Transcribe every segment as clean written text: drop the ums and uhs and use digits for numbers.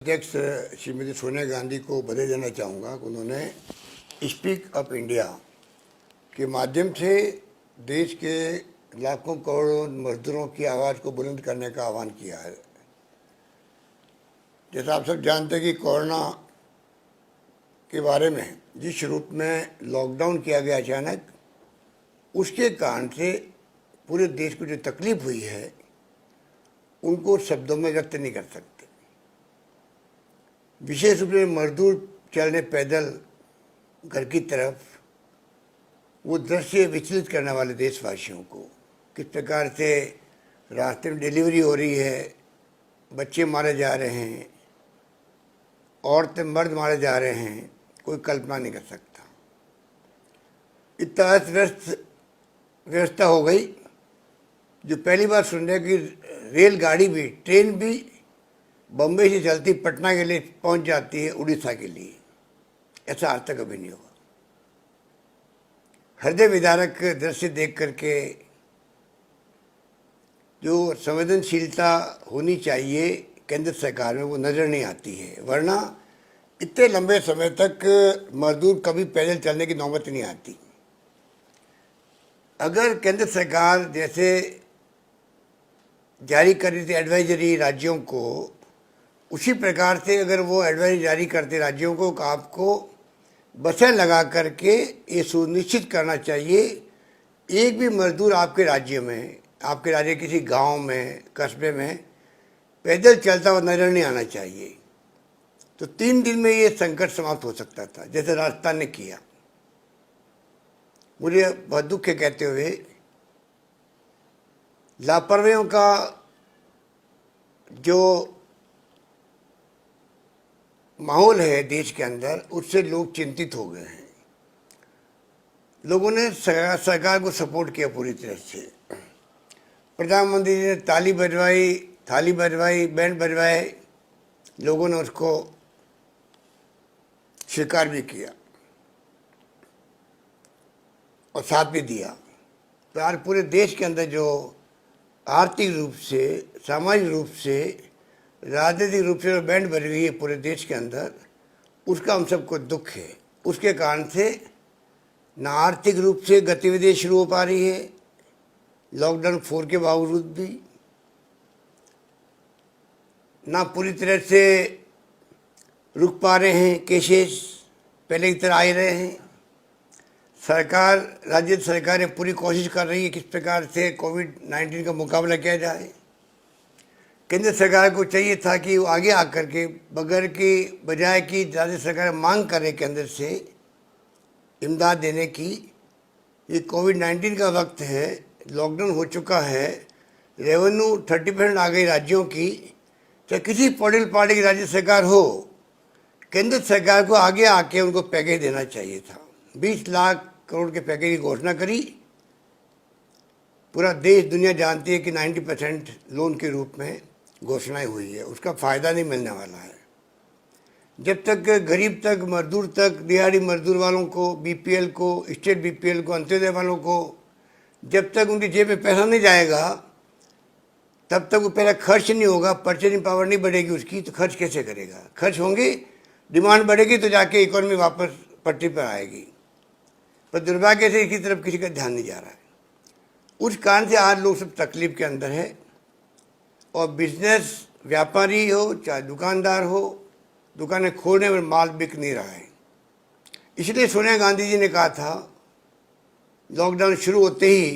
अध्यक्ष श्रीमती सोनिया गांधी को बधाई देना चाहूँगा कि उन्होंने स्पीक अप इंडिया के माध्यम से देश के लाखों करोड़ों मजदूरों की आवाज़ को बुलंद करने का आह्वान किया है। जैसा आप सब जानते हैं कि कोरोना के बारे में जिस रूप में लॉकडाउन किया गया अचानक, उसके कारण से पूरे देश को जो तकलीफ हुई है उनको शब्दों में व्यक्त नहीं कर सकते। विशेष रूप से मजदूर चल रहे पैदल घर की तरफ, वो दृश्य विचलित करने वाले देशवासियों को, किस प्रकार से रास्ते में डिलीवरी हो रही है, बच्चे मारे जा रहे हैं, औरतें मर्द मारे जा रहे हैं, कोई कल्पना नहीं कर सकता। इतना अस्त व्यवस्था हो गई जो पहली बार सुन रहे कि रेलगाड़ी भी, ट्रेन भी बम्बई से चलती पटना के लिए पहुंच जाती है उड़ीसा के लिए। ऐसा आज तक कभी नहीं हुआ। हृदय विदारक दृश्य देख करके जो संवेदनशीलता होनी चाहिए केंद्र सरकार में वो नज़र नहीं आती है, वरना इतने लंबे समय तक मजदूर कभी पैदल चलने की नौबत नहीं आती। अगर केंद्र सरकार जैसे जारी कर रही थी एडवाइजरी राज्यों को, उसी प्रकार से अगर वो एडवाइजरी जारी करते राज्यों को कि आपको बसें लगा करके ये सुनिश्चित करना चाहिए एक भी मजदूर आपके राज्य में, आपके राज्य किसी गांव में, कस्बे में पैदल चलता हुआ नजर नहीं आना चाहिए, तो 3 दिन में ये संकट समाप्त हो सकता था, जैसे राजस्थान ने किया। मुझे बहुत दुख है कहते हुए, लापरवाहियों का जो माहौल है देश के अंदर, उससे लोग चिंतित हो गए हैं। लोगों ने सरकार को सपोर्ट किया पूरी तरह से। प्रधानमंत्री जी ने ताली बजवाई, थाली बजवाई, बैंड बजवाए, लोगों ने उसको स्वीकार भी किया और साथ भी दिया। तो आज पूरे देश के अंदर जो आर्थिक रूप से, सामाजिक रूप से, राजनीतिक रूप से बैंड बज गई है पूरे देश के अंदर, उसका हम सबको दुख है। उसके कारण से ना आर्थिक रूप से गतिविधि शुरू हो पा रही है, लॉकडाउन 4 के बावजूद भी, ना पूरी तरह से रुक पा रहे हैं केसेस, पहले की तरह आ रहे हैं। सरकार, राज्य सरकारें पूरी कोशिश कर रही है किस प्रकार से कोविड-19 का मुकाबला किया जाए। केंद्र सरकार को चाहिए था कि वो आगे आकर के, बगैर की बजाय कि राज्य सरकार मांग करे केंद्र से इमदाद देने की, ये कोविड-19 का वक्त है, लॉकडाउन हो चुका है, रेवेन्यू 30% आ गई राज्यों की, चाहे किसी पॉलिटिकल पार्टी की राज्य सरकार हो, केंद्र सरकार को आगे आके उनको पैकेज देना चाहिए था। 20 लाख करोड़ के पैकेज की घोषणा करी। पूरा देश, दुनिया जानती है कि 90% लोन के रूप में घोषणाएं हुई है, उसका फ़ायदा नहीं मिलने वाला है। जब तक गरीब तक, मजदूर तक, दिहाड़ी मजदूर वालों को, बीपीएल को, स्टेट बीपीएल को, अंत्योदय वालों को, जब तक उनकी जेब में पैसा नहीं जाएगा, तब तक वो पहले खर्च नहीं होगा, परचेजिंग पावर नहीं बढ़ेगी उसकी, तो खर्च कैसे करेगा? खर्च होंगे, डिमांड बढ़ेगी तो जाके इकोनॉमी वापस पटरी पर आएगी। पर दुर्भाग्य से इसकी तरफ किसी का ध्यान नहीं जा रहा है। उस कारण से आज लोग सब तकलीफ के अंदर है। और बिजनेस, व्यापारी हो चाहे दुकानदार हो, दुकानें खोलने में माल बिक नहीं रहा है। इसलिए सोनिया गांधी जी ने कहा था लॉकडाउन शुरू होते ही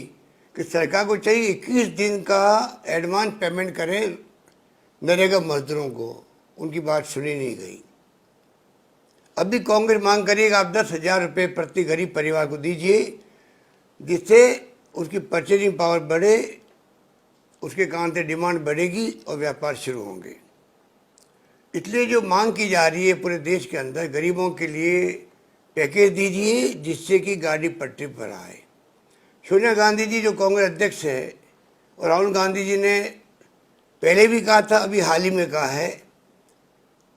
कि सरकार को चाहिए 21 दिन का एडवांस पेमेंट करें नरेगा मजदूरों को। उनकी बात सुनी नहीं गई। अभी कांग्रेस मांग करेगा आप 10,000 रुपये प्रति गरीब परिवार को दीजिए, जिससे उसकी परचेजिंग पावर बढ़े, उसके कारण से डिमांड बढ़ेगी और व्यापार शुरू होंगे। इसलिए जो मांग की जा रही है पूरे देश के अंदर, गरीबों के लिए पैकेज दीजिए जिससे कि गाड़ी पटरी पर आए। सोनिया गांधी जी जो कांग्रेस अध्यक्ष है, और राहुल गांधी जी ने पहले भी कहा था, अभी हाल ही में कहा है,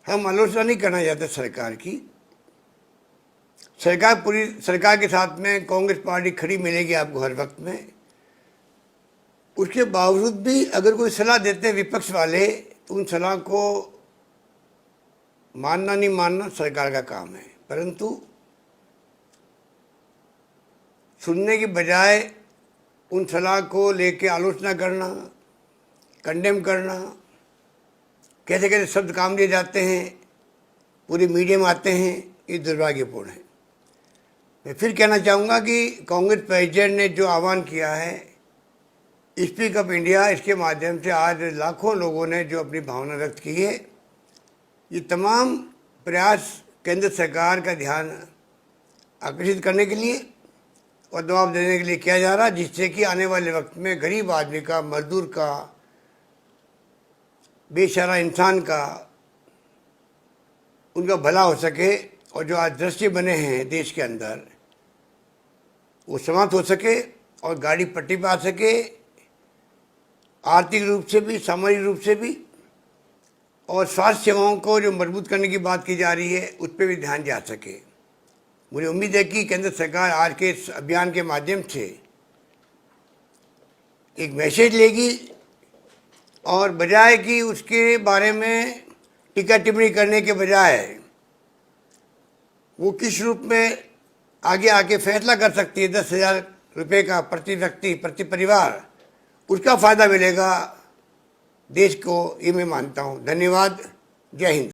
हम आलोचना नहीं करना चाहते सरकार की। सरकार, पूरी सरकार के साथ में कांग्रेस पार्टी खड़ी मिलेगी आपको हर वक्त में। उसके बावजूद भी अगर कोई सलाह देते हैं विपक्ष वाले, तो उन सलाह को मानना नहीं मानना सरकार का काम है, परंतु सुनने की बजाय उन सलाह को लेके आलोचना करना, कंडेम करना, कैसे कैसे शब्द काम लिए जाते हैं, पूरी मीडिया में आते हैं, ये दुर्भाग्यपूर्ण है। मैं फिर कहना चाहूँगा कि कांग्रेस प्रेसिडेंट ने जो आह्वान किया है स्पीक अप इंडिया, इसके माध्यम से आज लाखों लोगों ने जो अपनी भावना व्यक्त की है, ये तमाम प्रयास केंद्र सरकार का ध्यान आकर्षित करने के लिए और दबाव देने के लिए किया जा रहा है, जिससे कि आने वाले वक्त में गरीब आदमी का, मजदूर का, बेचारा इंसान का, उनका भला हो सके और जो आज दृश्य बने हैं देश के अंदर वो समाप्त हो सके और गाड़ी पट्टी पर आ सके, आर्थिक रूप से भी, सामाजिक रूप से भी, और स्वास्थ्य सेवाओं को जो मजबूत करने की बात की जा रही है उस पर भी ध्यान जा सके। मुझे उम्मीद है कि केंद्र सरकार आज के इस अभियान के माध्यम से एक मैसेज लेगी और बजाय कि उसके बारे में टीका टिप्पणी करने के बजाय वो किस रूप में आगे आके फैसला कर सकती है 10,000 रुपये का प्रति व्यक्ति, प्रति परिवार, उसका फ़ायदा मिलेगा देश को, ये मैं मानता हूँ। धन्यवाद। जय हिंद।